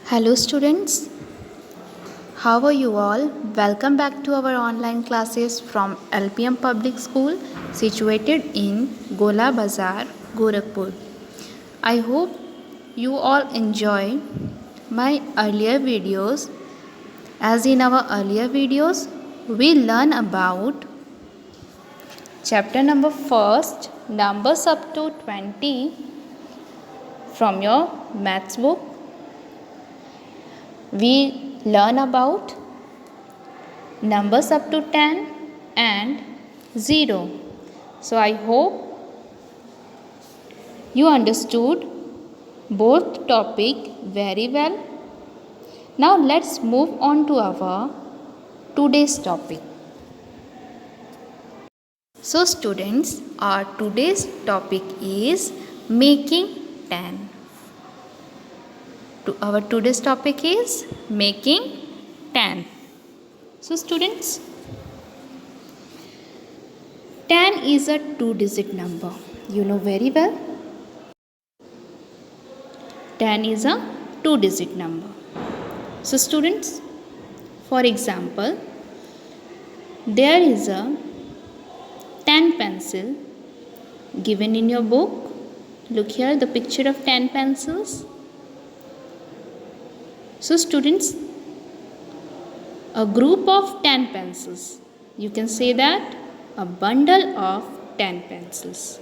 Hello students, how are you all? Welcome back to our online classes from LPM Public School situated in Gola Bazar, Gorakhpur. I hope you all enjoy my earlier videos. As in our earlier videos, we learn about chapter number first, numbers up to 20 from your maths book. We learn about numbers up to 10 and 0. So I hope you understood both topic very well. Now let's move on to our today's topic. So students, our today's topic is making 10. Our today's topic is making 10. So students, 10 is a two-digit number. You know very well. 10 is a two-digit number. So students, for example, there is a 10 pencil given in your book. Look here, the picture of 10 pencils. So students, a group of 10 pencils. You can say that a bundle of 10 pencils.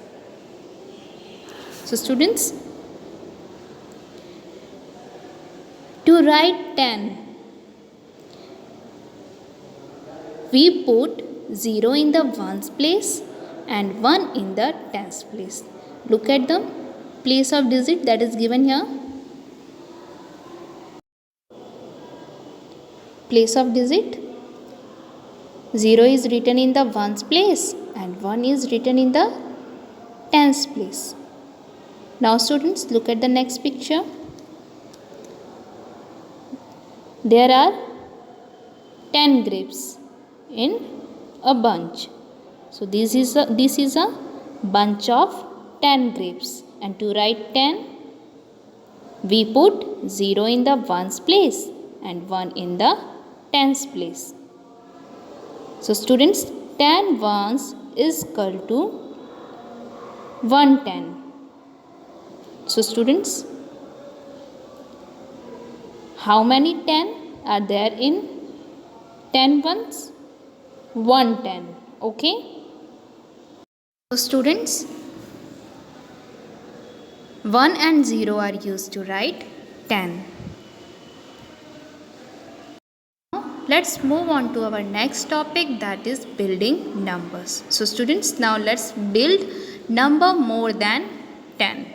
So students, to write 10, we put 0 in the ones place and 1 in the tens place. Look at the place of digit that is given here. Place of digit, 0 is written in the ones place and 1 is written in the tens place. Now students, look at the next picture. There are 10 grapes in a bunch. So this is a bunch of 10 grapes, and to write 10, we put 0 in the ones place and 1 in the tens place. So students, 10 ones is equal to 110. So students, how many 10 are there in 10 ones? 110. Okay. So students, 1 and 0 are used to write 10. Let's move on to our next topic, that is building numbers. So students, now let's build number more than 10.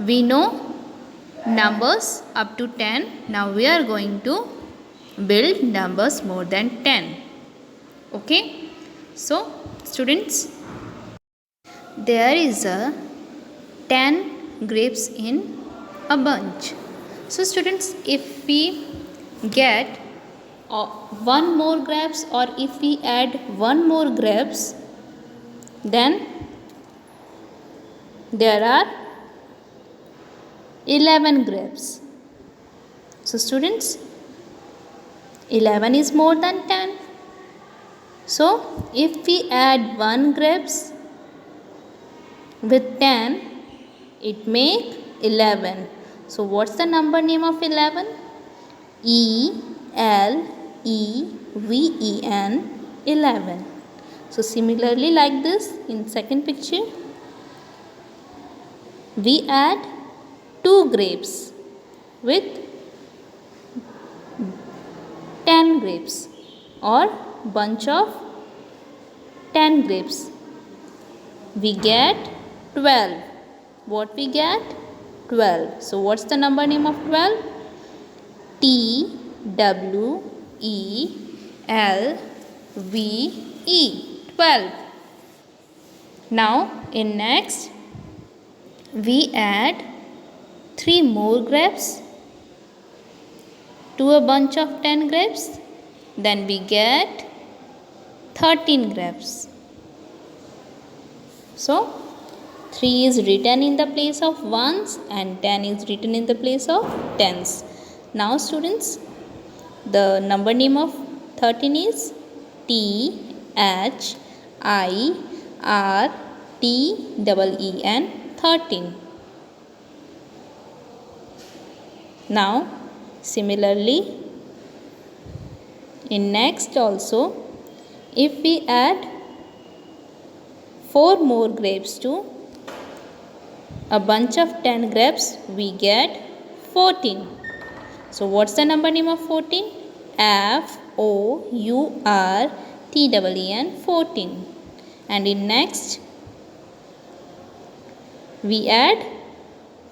We know numbers up to 10. Now we are going to build numbers more than 10. Okay. So students, there is a 10 grapes in a bunch. So students, if we get one more grapes, or if we add one more grapes, then there are 11 grapes. So students, 11 is more than 10. So if we add 1 grapes with 10, it make 11. So what's the number name of 11? ELEVEN, 11. So similarly, like this, in second picture, we add 2 grapes with 10 grapes, or bunch of 10 grapes. We get 12. What we get? 12. So what's the number name of 12? TWELVE, 12. Now in next, we add 3 more grapes to a bunch of 10 grapes. Then we get 13 grapes. So 3 is written in the place of ones and 10 is written in the place of tens. Now students, the number name of 13 is T H I R T E N 13. Now similarly in next also, if we add 4 more grapes to a bunch of 10 grapes, we get 14. So what's the number name of 14? FOURTEEN 14. And in next we add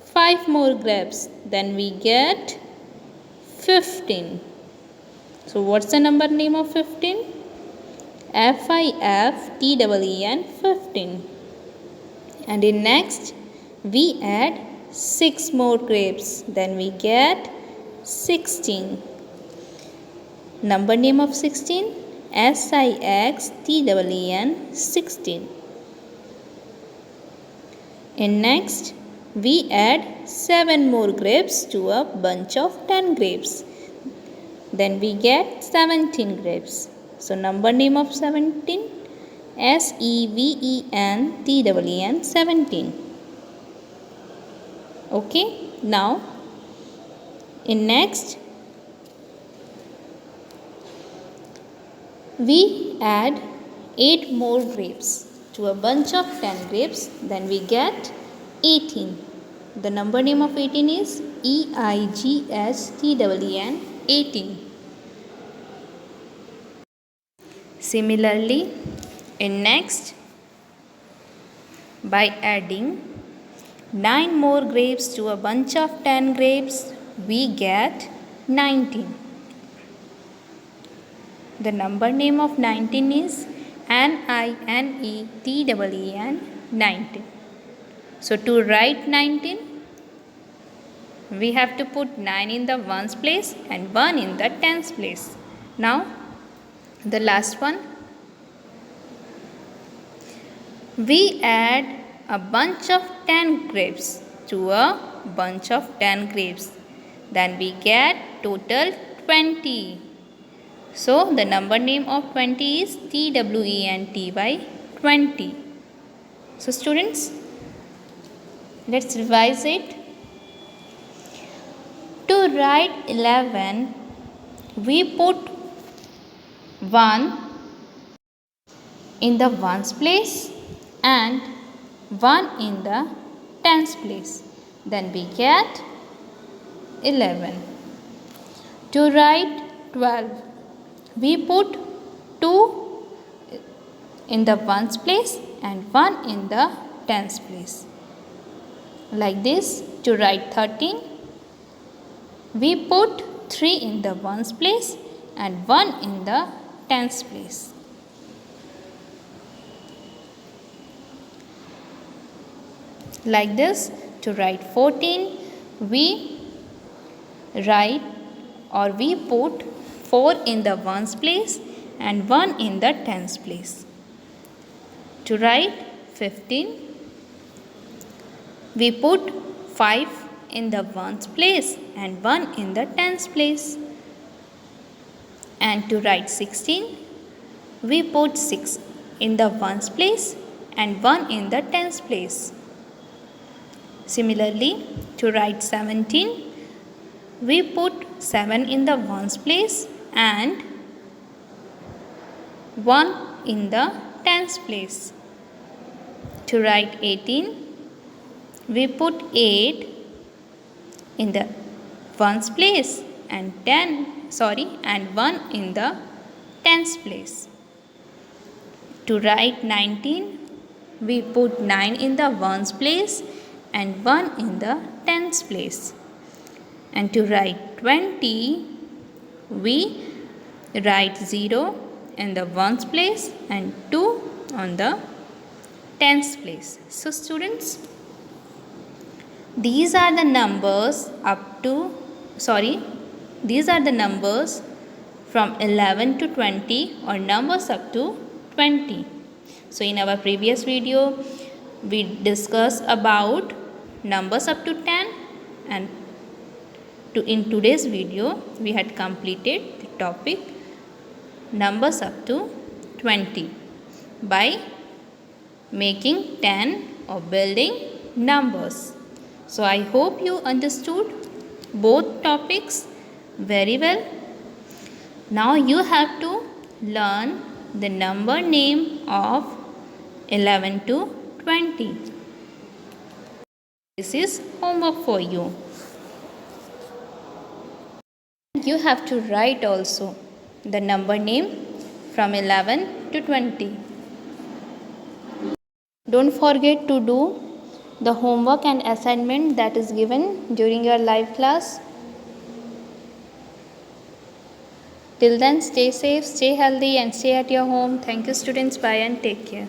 5 more grapes, then we get 15. So what's the number name of 15? FIFTEEN 15. And in next we add 6 more grapes, then we get 16. Number name of 16? SIXTEEN 16. In next we add 7 more grapes to a bunch of 10 grapes, then we get 17 grapes. So number name of 17? SEVENTEEN 17. Okay, now in next we add 8 more grapes to a bunch of 10 grapes, then we get 18. The number name of 18 is EIGSTEEN 18. Similarly, in next, by adding 9 more grapes to a bunch of 10 grapes, we get 19. The number name of 19 is NINETEEN 19. So to write 19, we have to put 9 in the ones place and 1 in the tens place. Now the last one, we add a bunch of 10 grapes to a bunch of 10 grapes, then we get total 20. So the number name of 20 is TWENTY 20. So students, let's revise it. To write 11, we put 1 in the ones place and 1 in the tens place, then we get 11. To write 12, we put 2 in the ones place and 1 in the tens place. Like this, to write 13, we put 3 in the ones place and 1 in the tens place. Like this, to write 14, we put 4 in the ones place and 1 in the tens place. To write 15, we put 5 in the ones place and 1 in the tens place. And to write 16, we put 6 in the ones place and 1 in the tens place. Similarly, to write 17, we put 7 in the ones place and 1 in the tens place. To write 18, we put 8 in the ones place and 1 in the tens place. To write 19, we put 9 in the ones place and 1 in the tens place. And to write 20, we write 0 in the ones place and 2 on the tens place. So students, these are the numbers from 11 to 20 or numbers up to 20. So in our previous video, we discussed about numbers up to 10 and In today's video, we had completed the topic numbers up to 20 by making 10 or building numbers. So I hope you understood both topics very well. Now you have to learn the number name of 11 to 20. This is homework for you. You have to write also the number name from 11 to 20. Don't forget to do the homework and assignment that is given during your live class. Till then, stay safe, stay healthy, and stay at your home. Thank you, students. Bye and take care.